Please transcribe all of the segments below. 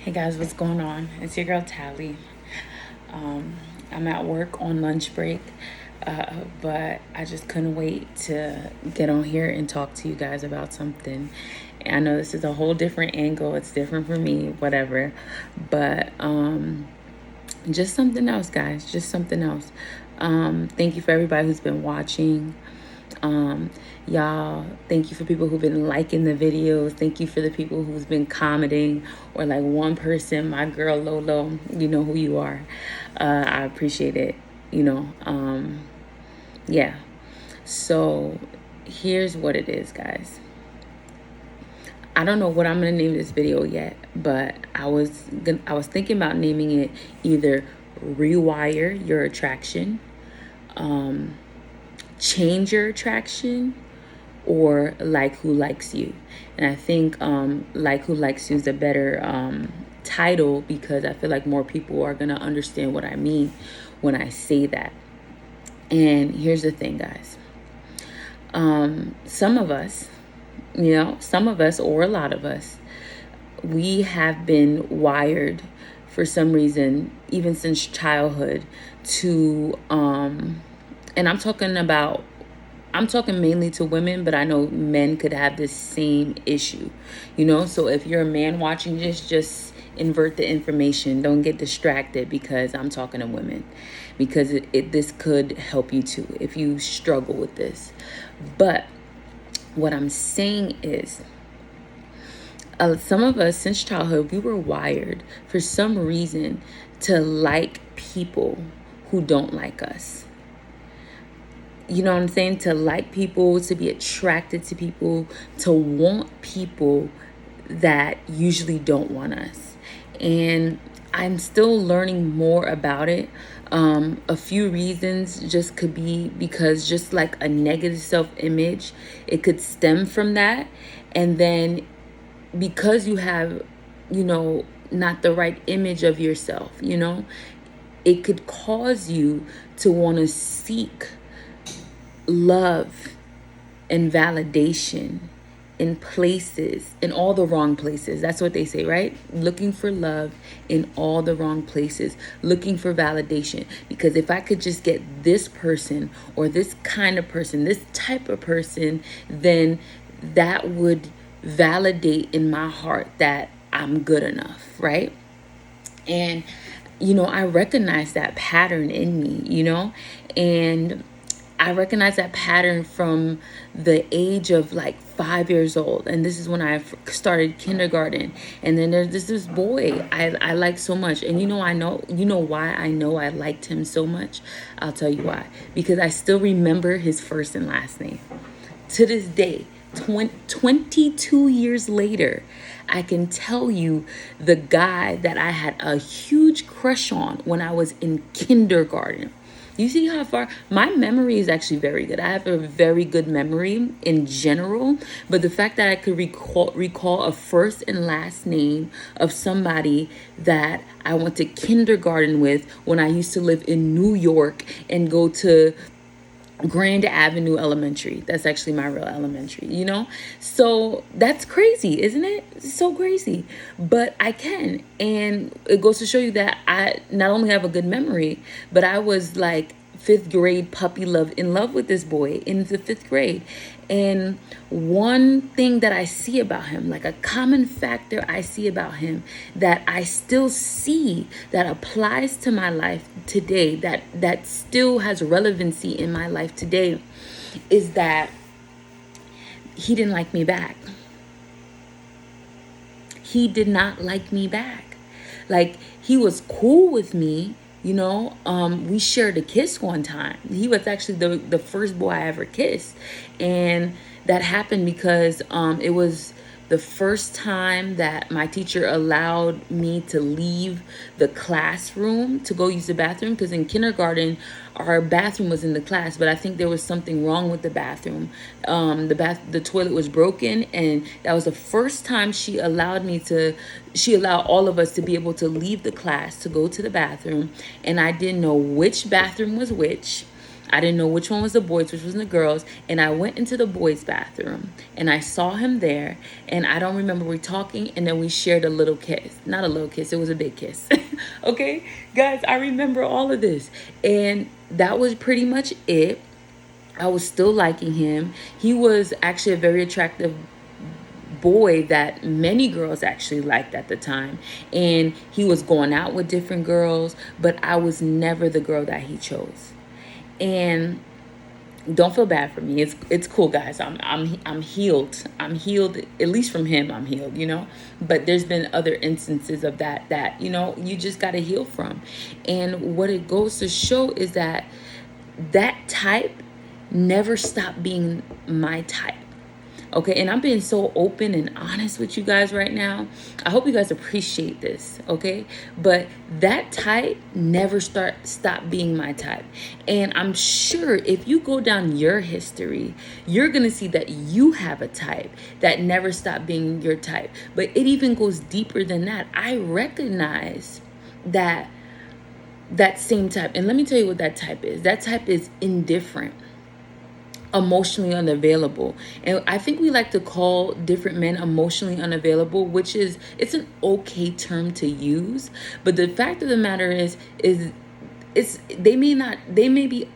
Hey guys, what's going on? It's your girl Tally. I'm at work on lunch break, but I just couldn't wait to get on here and talk to you guys about something. I know this is a whole different angle, it's different for me, whatever, but just something else, guys, just something else. Thank you for everybody who's been watching. Y'all, thank you for people who've been liking the videos. Thank you for the people who's been commenting, or like one person, my girl Lolo, you know who you are. I appreciate it, yeah. So here's what it is, guys. I don't know what I'm gonna name this video yet, but I was thinking about naming it either Rewire Your Attraction, Change Your Attraction, or Like Who Likes You. And I think Like Who Likes You is a better title, because I feel like more people are going to understand what I mean when I say that. And here's the thing, guys. Some of us, or a lot of us, we have been wired for some reason, even since childhood, to and I'm talking mainly to women, but I know men could have this same issue, So if you're a man watching this, just invert the information. Don't get distracted because I'm talking to women, because this could help you too if you struggle with this. But what I'm saying is, some of us since childhood, we were wired for some reason to like people who don't like us. You know what I'm saying? To like people, to be attracted to people, to want people that usually don't want us. And I'm still learning more about it. A few reasons just could be because just like a negative self-image, it could stem from that. And then because you have, not the right image of yourself, it could cause you to want to seek love and validation in places, in all the wrong places. That's what they say, right? Looking for love in all the wrong places, looking for validation. Because if I could just get this person, or this kind of person, this type of person, then that would validate in my heart that I'm good enough, right? And I recognize that pattern in me, and I recognize that pattern from the age of like 5 years old. And this is when I started kindergarten. And then there's this boy I like so much. And I know why I know I liked him so much? I'll tell you why. Because I still remember his first and last name. To this day, 22 years later, I can tell you the guy that I had a huge crush on when I was in kindergarten. You see how far my memory is actually very good. I have a very good memory in general, but the fact that I could recall a first and last name of somebody that I went to kindergarten with when I used to live in New York and go to Grand Avenue Elementary. That's actually my real elementary, So that's crazy, isn't it? It's so crazy. But I can. And it goes to show you that I not only have a good memory, but I was like 5th grade puppy love, in love with this boy in the 5th grade. And one thing that I see about him, like a common factor I see about him that I still see that applies to my life today, that still has relevancy in my life today, is that he didn't like me back. He did not like me back. Like, he was cool with me. We shared a kiss one time. He was actually the first boy I ever kissed. And that happened because it was the first time that my teacher allowed me to leave the classroom to go use the bathroom. Because in kindergarten, our bathroom was in the class, but I think there was something wrong with the bathroom. The toilet was broken, and that was the first time she allowed all of us to be able to leave the class to go to the bathroom. And I didn't know which bathroom was which. I didn't know which one was the boys, which was the girls. And I went into the boys' bathroom and I saw him there. And I don't remember we talking. And then we shared a little kiss. Not a little kiss, it was a big kiss. Okay, guys, I remember all of this. And that was pretty much it. I was still liking him. He was actually a very attractive boy that many girls actually liked at the time, and he was going out with different girls, but I was never the girl that he chose. And don't feel bad for me. It's cool, guys. I'm healed. I'm healed, at least from him. I'm healed, but there's been other instances of that you just got to heal from. And what it goes to show is that type never stopped being my type. Okay, and I'm being so open and honest with you guys right now. I hope you guys appreciate this, okay? But that type never stop being my type. And I'm sure if you go down your history, you're going to see that you have a type that never stopped being your type. But it even goes deeper than that. I recognize that same type. And let me tell you what that type is. That type is indifferent, emotionally unavailable. And I think we like to call different men emotionally unavailable, which is, it's an okay term to use. But the fact of the matter is they may be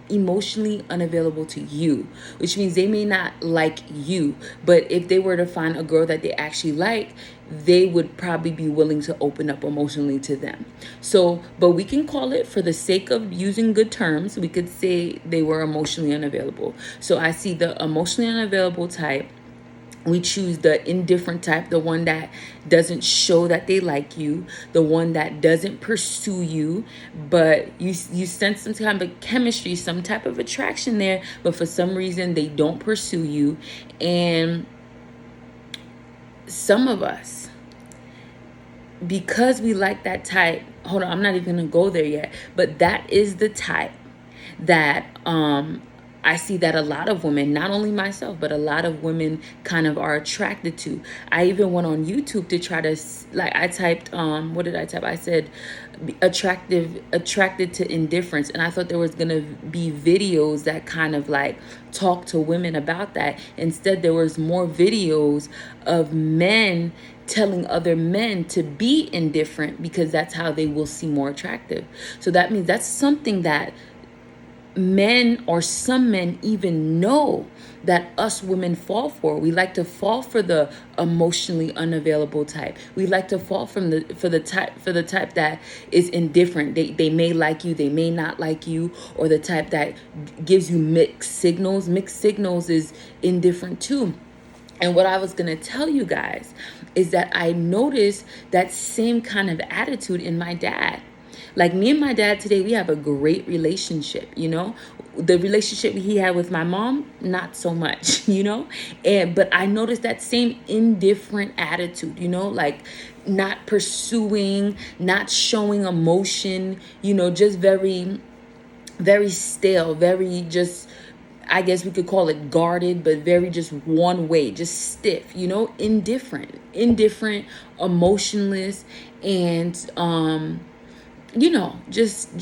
emotionally unavailable to you, which means they may not like you. But if they were to find a girl that they actually like, they would probably be willing to open up emotionally to them. So, but we can call it, for the sake of using good terms, we could say they were emotionally unavailable. So I see the emotionally unavailable type. We choose the indifferent type, the one that doesn't show that they like you, the one that doesn't pursue you, but you sense some kind of chemistry, some type of attraction there, but for some reason they don't pursue you. And some of us, because we like that type, hold on, I'm not even gonna go there yet, but that is the type that I see that a lot of women, not only myself, but a lot of women kind of are attracted to. I even went on YouTube to try to, I typed, what did I type? I said attracted to indifference. And I thought there was going to be videos that kind of talk to women about that. Instead, there was more videos of men telling other men to be indifferent because that's how they will seem more attractive. So that means that's something that men, or some men, even know that us women fall for. We like to fall for the emotionally unavailable type. We like to fall for the type that is indifferent. They may like you, they may not like you, or the type that gives you mixed signals. Mixed signals is indifferent too. And what I was going to tell you guys is that I noticed that same kind of attitude in my dad. Like, me and my dad today, we have a great relationship, The relationship he had with my mom, not so much, but I noticed that same indifferent attitude, not pursuing, not showing emotion, just very, very stale, very just, I guess we could call it guarded, but very just one way, just stiff, indifferent, emotionless, and, just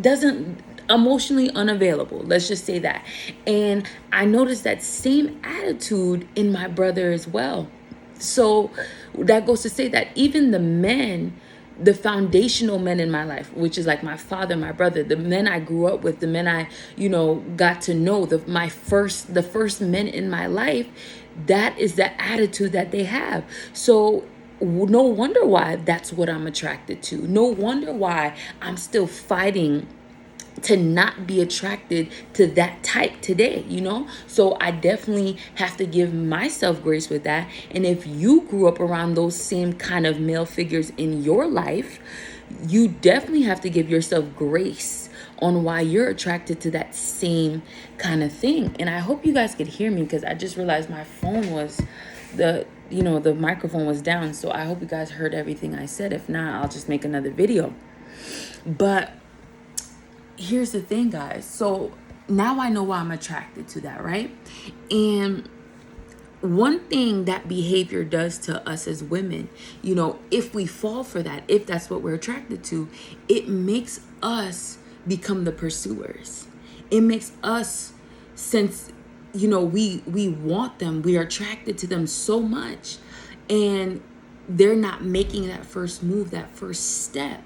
doesn't, emotionally unavailable. Let's just say that. And I noticed that same attitude in my brother as well. So that goes to say that even the men, the foundational men in my life, which is like my father, my brother, the men I grew up with, the men I, got to know, the first men in my life, that is the attitude that they have. So no wonder why that's what I'm attracted to. No wonder why I'm still fighting to not be attracted to that type today, So I definitely have to give myself grace with that. And if you grew up around those same kind of male figures in your life, you definitely have to give yourself grace on why you're attracted to that same kind of thing. And I hope you guys could hear me, because I just realized my phone was, the microphone was down. So I hope you guys heard everything I said. If not, I'll just make another video. But here's the thing, guys. So now I know why I'm attracted to that, right? And one thing that behavior does to us as women, if we fall for that, if that's what we're attracted to, it makes us become the pursuers. It makes us, since we want them, we are attracted to them so much, and they're not making that first move, that first step,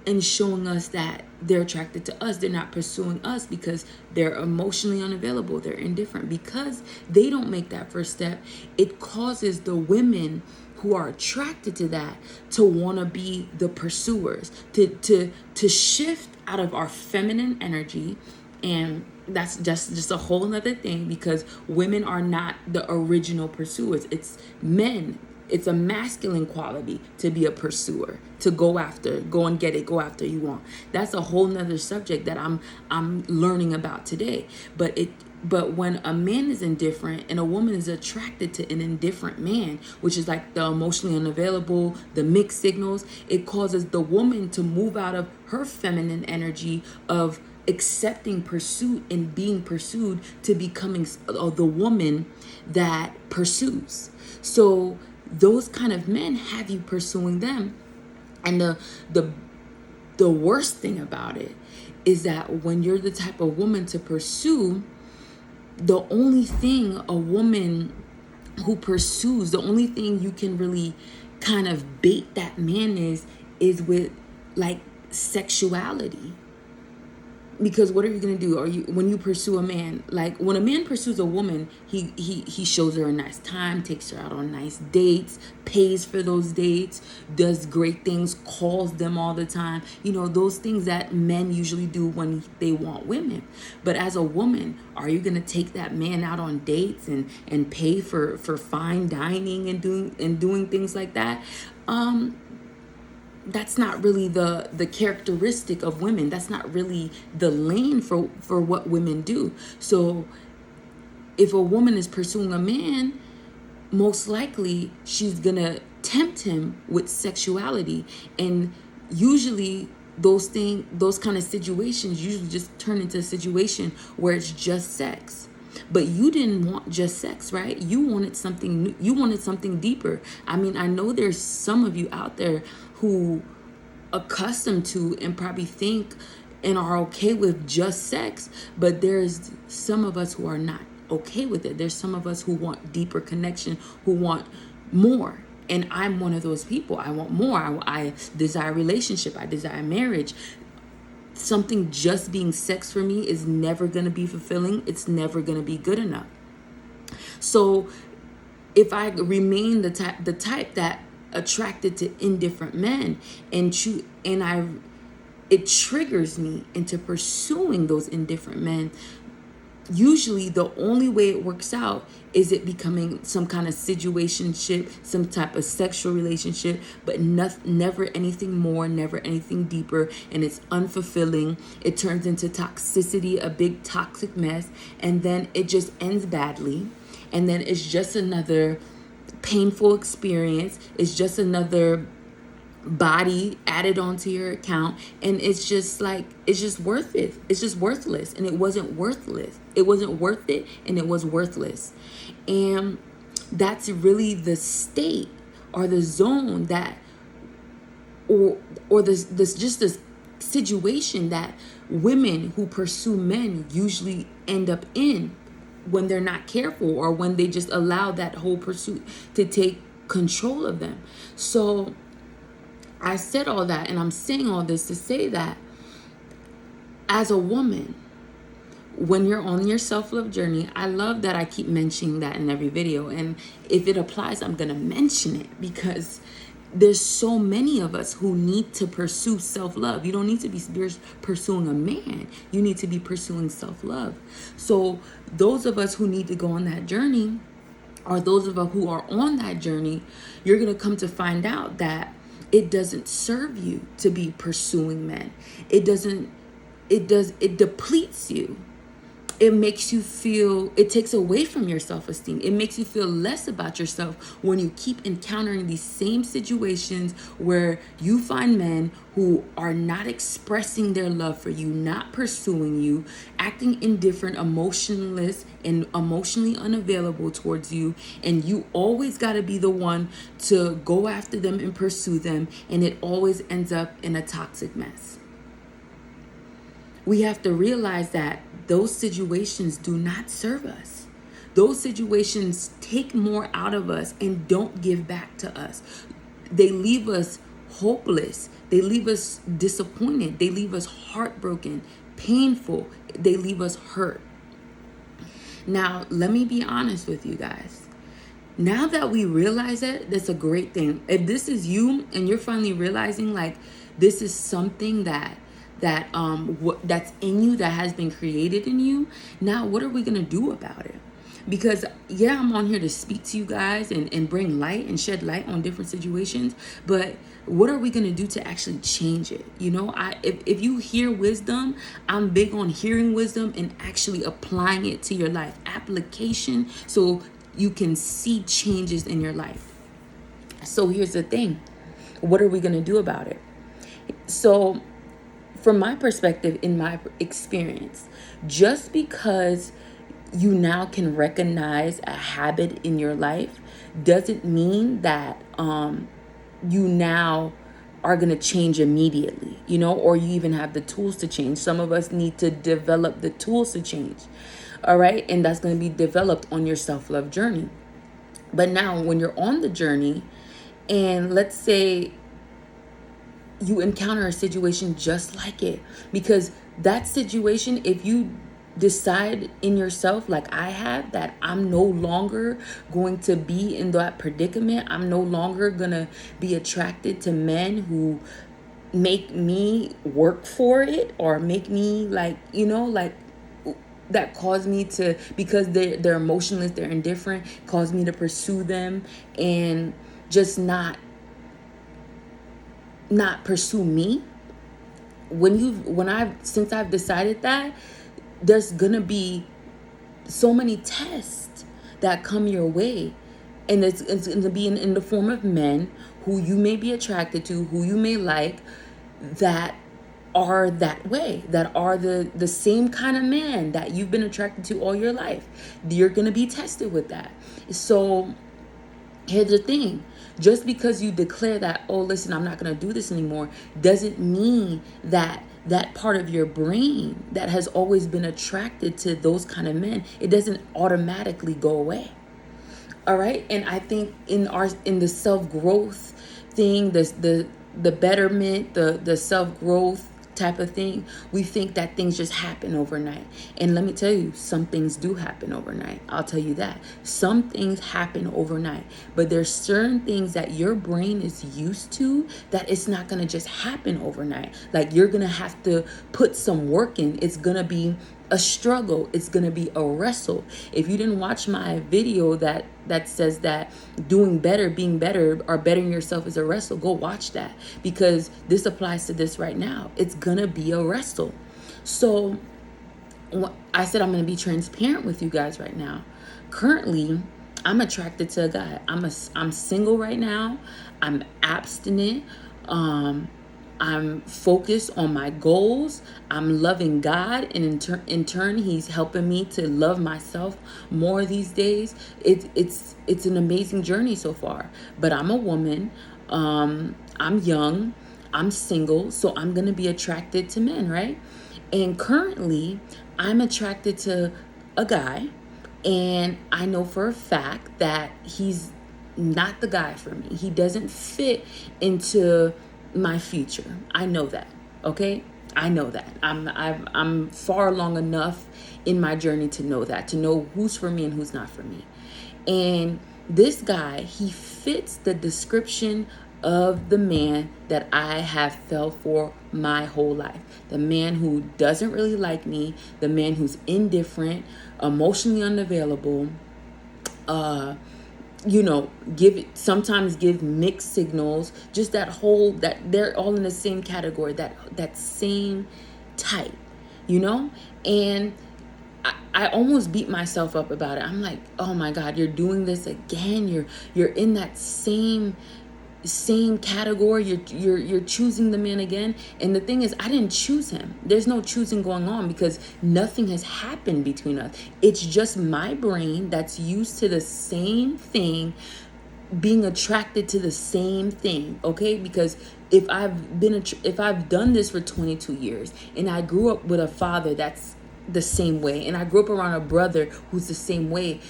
and showing us that they're attracted to us. They're not pursuing us because they're emotionally unavailable. They're indifferent. Because they don't make that first step, it causes the women who are attracted to that to want to be the pursuers, to shift out of our feminine energy. And that's just a whole nother thing, because women are not the original pursuers. It's men. It's a masculine quality to be a pursuer, to go and get it, go after you want. That's a whole nother subject that I'm learning about today. But when a man is indifferent and a woman is attracted to an indifferent man, which is like the emotionally unavailable, the mixed signals, it causes the woman to move out of her feminine energy of accepting pursuit and being pursued to becoming the woman that pursues. So those kind of men have you pursuing them. And the worst thing about it is that when you're the type of woman to pursue, the only thing a woman who pursues, the only thing you can really kind of bait that man is with like sexuality. Because what are you gonna do? When you pursue a man, like when a man pursues a woman, he shows her a nice time, takes her out on nice dates, pays for those dates, does great things, calls them all the time. Those things that men usually do when they want women. But as a woman, are you gonna take that man out on dates and pay for fine dining and doing things like that? That's not really the characteristic of women. That's not really the lane for what women do. So if a woman is pursuing a man, most likely she's gonna tempt him with sexuality. And usually those kind of situations usually just turn into a situation where it's just sex. But you didn't want just sex, right? You wanted something new. You wanted something deeper. I mean, I know there's some of you out there who accustomed to and probably think and are okay with just sex, but there's some of us who are not okay with it. There's some of us who want deeper connection, who want more. And I'm one of those people. I want more. I desire relationship. I desire marriage. Something just being sex for me is never going to be fulfilling. It's never going to be good enough. So if I remain the type that attracted to indifferent men it triggers me into pursuing those indifferent men, usually the only way it works out is it becoming some kind of situationship, some type of sexual relationship, but never anything more, never anything deeper, and it's unfulfilling. It turns into toxicity, a big toxic mess, and then it just ends badly. And then it's just another painful experience. It's just another body added onto your account, and it's just worth it. It's just worthless. And it wasn't worthless. It wasn't worth it, and it was worthless. And that's really the state or the zone that or this situation that women who pursue men usually end up in when they're not careful, or when they just allow that whole pursuit to take control of them. So I said all that, and I'm saying all this to say that as a woman, when you're on your self-love journey, I love that I keep mentioning that in every video. And if it applies, I'm going to mention it, because there's so many of us who need to pursue self-love. You don't need to be pursuing a man. You need to be pursuing self-love. So those of us who need to go on that journey, or those of us who are on that journey, you're going to come to find out that it doesn't serve you to be pursuing men. It depletes you. It makes you feel, it takes away from your self-esteem. It makes you feel less about yourself when you keep encountering these same situations where you find men who are not expressing their love for you, not pursuing you, acting indifferent, emotionless, and emotionally unavailable towards you. And you always got to be the one to go after them and pursue them. And it always ends up in a toxic mess. we have to realize that those situations do not serve us. Those situations take more out of us and don't give back to us. They leave us hopeless. They leave us disappointed. They leave us heartbroken, painful. They leave us hurt. Now, let me be honest with you guys. Now that we realize it, that's a great thing. If this is you and you're finally realizing like this is something that's in you, that has been created in you, now what are we gonna do about it? Because yeah, I'm on here to speak to you guys and bring light and shed light on different situations, but what are we gonna do to actually change it? You know, if you hear wisdom, I'm big on hearing wisdom and actually applying it to your life. Application, so you can see changes in your life. So here's the thing. What are we gonna do about it? So from my perspective, in my experience, just because you now can recognize a habit in your life doesn't mean that you now are going to change immediately, you know, or you even have the tools to change. Some of us need to develop the tools to change. All right. And that's going to be developed on your self-love journey. But now when you're on the journey and let's say you encounter a situation just like it, because that situation, if you decide in yourself, like I have, that I'm no longer going to be in that predicament, I'm no longer gonna be attracted to men who make me work for it, or make me like, you know, like that cause me to, because they're emotionless, they're indifferent, cause me to pursue them and just not pursue me. Since I've decided that, there's gonna be so many tests that come your way, and it's gonna be in the form of men who you may be attracted to, who you may like, that are that way, that are the same kind of man that you've been attracted to all your life. You're gonna be tested with that. So here's the thing. Just because you declare that, oh, listen, I'm not going to do this anymore, doesn't mean that that part of your brain that has always been attracted to those kind of men, it doesn't automatically go away. All right. And I think in the self-growth thing, the betterment, the self-growth type of thing, we think that things just happen overnight. And let me tell you, some things do happen overnight. I'll tell you that. Some things happen overnight, but there's certain things that your brain is used to that it's not going to just happen overnight. Like, you're going to have to put some work in. It's going to be a struggle. It's going to be a wrestle. If you didn't watch my video that says that doing better, being better, or bettering yourself is a wrestle, go watch that, because this applies to this right now. It's going to be a wrestle. So I said I'm going to be transparent with you guys right now. Currently, I'm attracted to a guy. I'm single right now. I'm abstinent. I'm focused on my goals. I'm loving God, and in turn, He's helping me to love myself more these days. It's an amazing journey so far. But I'm a woman. I'm young. I'm single, so I'm gonna be attracted to men, right? And currently, I'm attracted to a guy, and I know for a fact that he's not the guy for me. He doesn't fit into my future. I know that. Okay, I know that. I'm far along enough in my journey to know that, to know who's for me and who's not for me. And this guy, he fits the description of the man that I have fell for my whole life. The man who doesn't really like me, the man who's indifferent, emotionally unavailable, sometimes give mixed signals, just that they're all in the same category, that same type, and I almost beat myself up about it. I'm like, oh my God, you're doing this again. You're in that same category. You're choosing the man again. And the thing is, I didn't choose him. There's no choosing going on, because nothing has happened between us. It's just my brain that's used to the same thing being attracted to the same thing, okay? Because if I've done this for 22 years and I grew up with a father that's the same way, and I grew up around a brother who's the same way,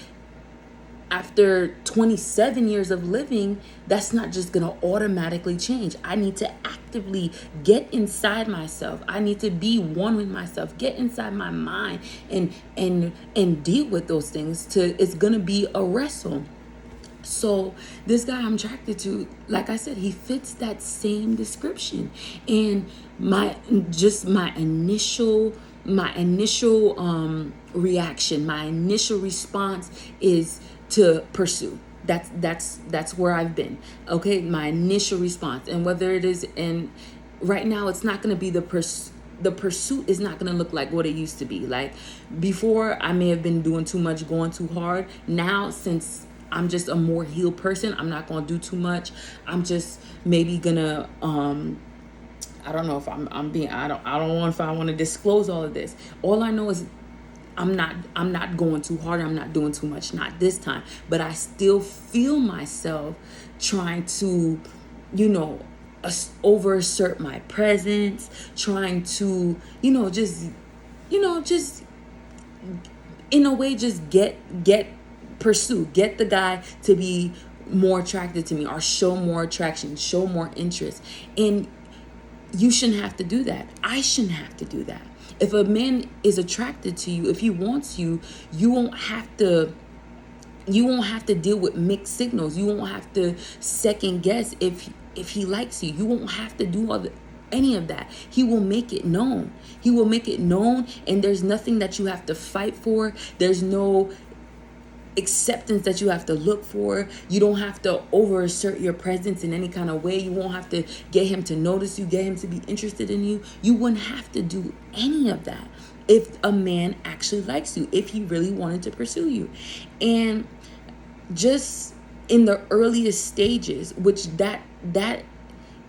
after 27 years of living, that's not just going to automatically change. I need to actively get inside myself. I need to be one with myself, get inside my mind and deal with those things. It's going to be a wrestle. So this guy I'm attracted to, like I said, he fits that same description. And my initial reaction, my initial response is to pursue. That's where I've been. Okay, my initial response. And whether it is right now, it's not going to be the pursuit is not going to look like what it used to be. Like before, I may have been doing too much, going too hard. Now, since I'm just a more healed person, I'm not going to do too much. I'm just maybe gonna I don't know if I'm being, I don't know if I want to disclose all of this. All I know is I'm not going too hard. I'm not doing too much, not this time. But I still feel myself trying to, overassert my presence, trying to, just in a way, just pursue, get the guy to be more attracted to me or show more attraction, show more interest. And you shouldn't have to do that. I shouldn't have to do that. If a man is attracted to you, if he wants you, you won't have to deal with mixed signals. You won't have to second guess if he likes you. You won't have to do any of that. He will make it known. He will make it known, and there's nothing that you have to fight for. There's no acceptance that you have to look for. You don't have to overassert your presence in any kind of way. You won't have to get him to notice you, get him to be interested in you. You wouldn't have to do any of that if a man actually likes you, if he really wanted to pursue you. And just in the earliest stages, which that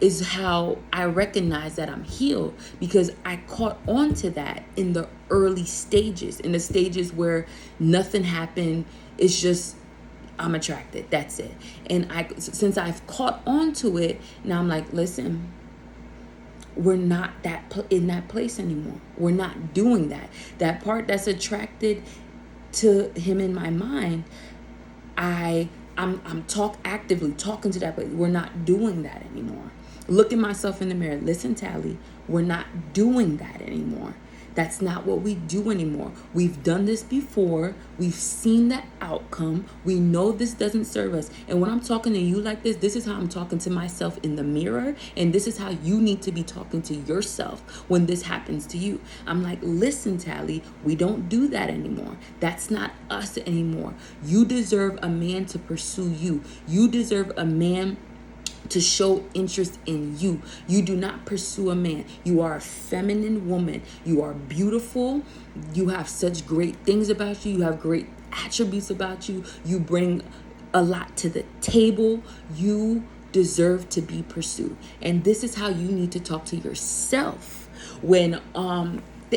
is how I recognize that I'm healed, because I caught on to that in the early stages, in the stages where nothing happened. It's just, I'm attracted. That's it. And since I've caught on to it, now I'm like, listen, we're not in that place anymore. We're not doing that. That part that's attracted to him in my mind, I'm actively talking to that place. We're not doing that anymore. Looking myself in the mirror. Listen, Tally, we're not doing that anymore. That's not what we do anymore. We've done this before. We've seen the outcome. We know this doesn't serve us. And when I'm talking to you like this is how I'm talking to myself in the mirror. And this is how you need to be talking to yourself when this happens to you. I'm like, listen, Tally, we don't do that anymore. That's not us anymore. You deserve a man to pursue you. You deserve a man to show interest in you. You do not pursue a man. You are a feminine woman. You are beautiful. You have such great things about you. You have great attributes about you. You bring a lot to the table. You deserve to be pursued. And this is how you need to talk to yourself when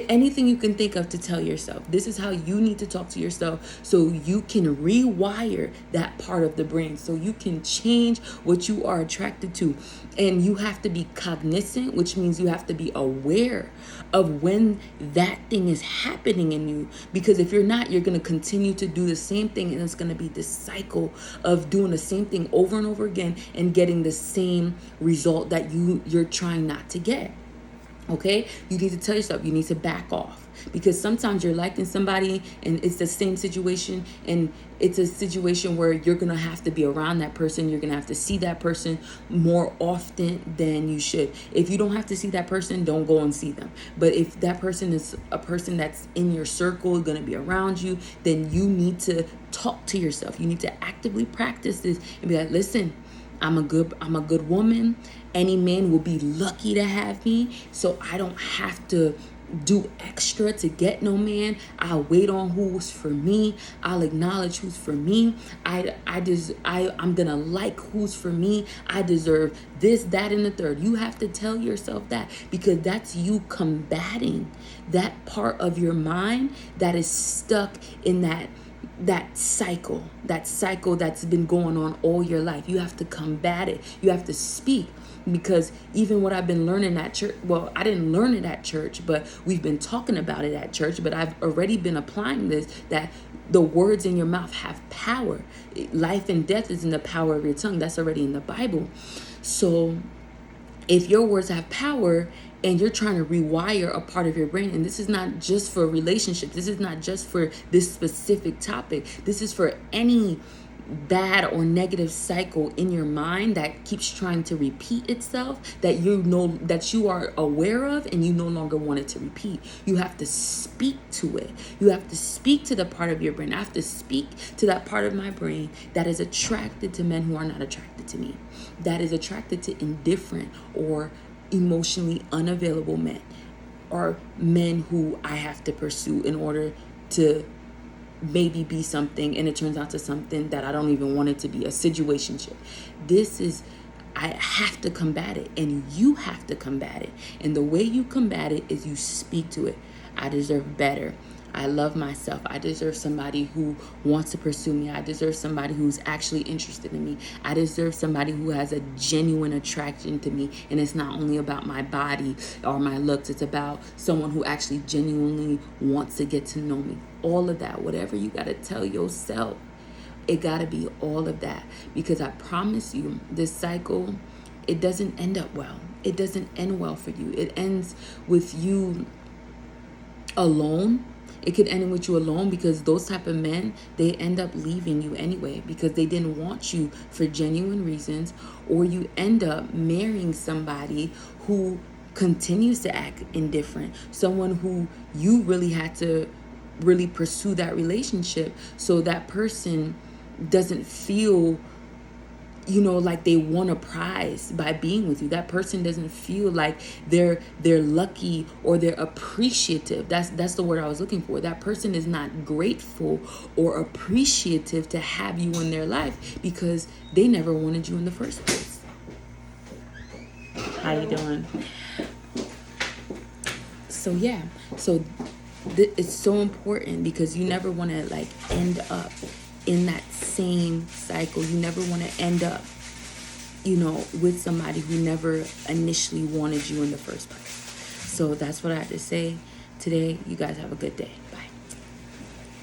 anything you can think of to tell yourself. This is how you need to talk to yourself so you can rewire that part of the brain, so you can change what you are attracted to. And you have to be cognizant, which means you have to be aware of when that thing is happening in you. Because if you're not, you're going to continue to do the same thing, and it's going to be this cycle of doing the same thing over and over again and getting the same result that you're trying not to get. Okay, you need to tell yourself, you need to back off, because sometimes you're liking somebody and it's the same situation, and it's a situation where you're going to have to be around that person. You're going to have to see that person more often than you should. If you don't have to see that person, don't go and see them. But if that person is a person that's in your circle, going to be around you, then you need to talk to yourself. You need to actively practice this and be like, listen, I'm a good woman. Any man will be lucky to have me, so I don't have to do extra to get no man. I'll wait on who's for me. I'll acknowledge who's for me. I'm gonna like who's for me. I deserve this, that, and the third. You have to tell yourself that, because that's you combating that part of your mind that is stuck in that that cycle that's been going on all your life. You have to combat it. You have to speak. Because even what I've been learning at church, well, I didn't learn it at church, but we've been talking about it at church, but I've already been applying this, that the words in your mouth have power. Life and death is in the power of your tongue. That's already in the Bible. So if your words have power and you're trying to rewire a part of your brain, and this is not just for relationships, this is not just for this specific topic, this is for any bad or negative cycle in your mind that keeps trying to repeat itself, that you are aware of and you no longer want it to repeat. You have to speak to it. You have to speak to the part of your brain. I have to speak to that part of my brain that is attracted to men who are not attracted to me, that is attracted to indifferent or emotionally unavailable men, or men who I have to pursue in order to maybe be something, and it turns out to something that I don't even want it to be, a situationship. I have to combat it, and you have to combat it. And the way you combat it is you speak to it. I deserve better. I love myself. I deserve somebody who wants to pursue me. I deserve somebody who's actually interested in me. I deserve somebody who has a genuine attraction to me. And it's not only about my body or my looks. It's about someone who actually genuinely wants to get to know me. All of that, whatever you got to tell yourself, it got to be all of that. Because I promise you, this cycle, it doesn't end up well. It doesn't end well for you. It ends with you alone. It could end with you alone, because those type of men, they end up leaving you anyway because they didn't want you for genuine reasons, or you end up marrying somebody who continues to act indifferent, someone who you really had to really pursue that relationship so that person doesn't feel like they won a prize by being with you. That person doesn't feel like they're lucky or they're appreciative. That's the word I was looking for. That person is not grateful or appreciative to have you in their life because they never wanted you in the first place. How you doing? So yeah, it's so important because you never want to end up in that same cycle. You never want to end up, with somebody who never initially wanted you in the first place. So that's what I had to say today. You guys have a good day.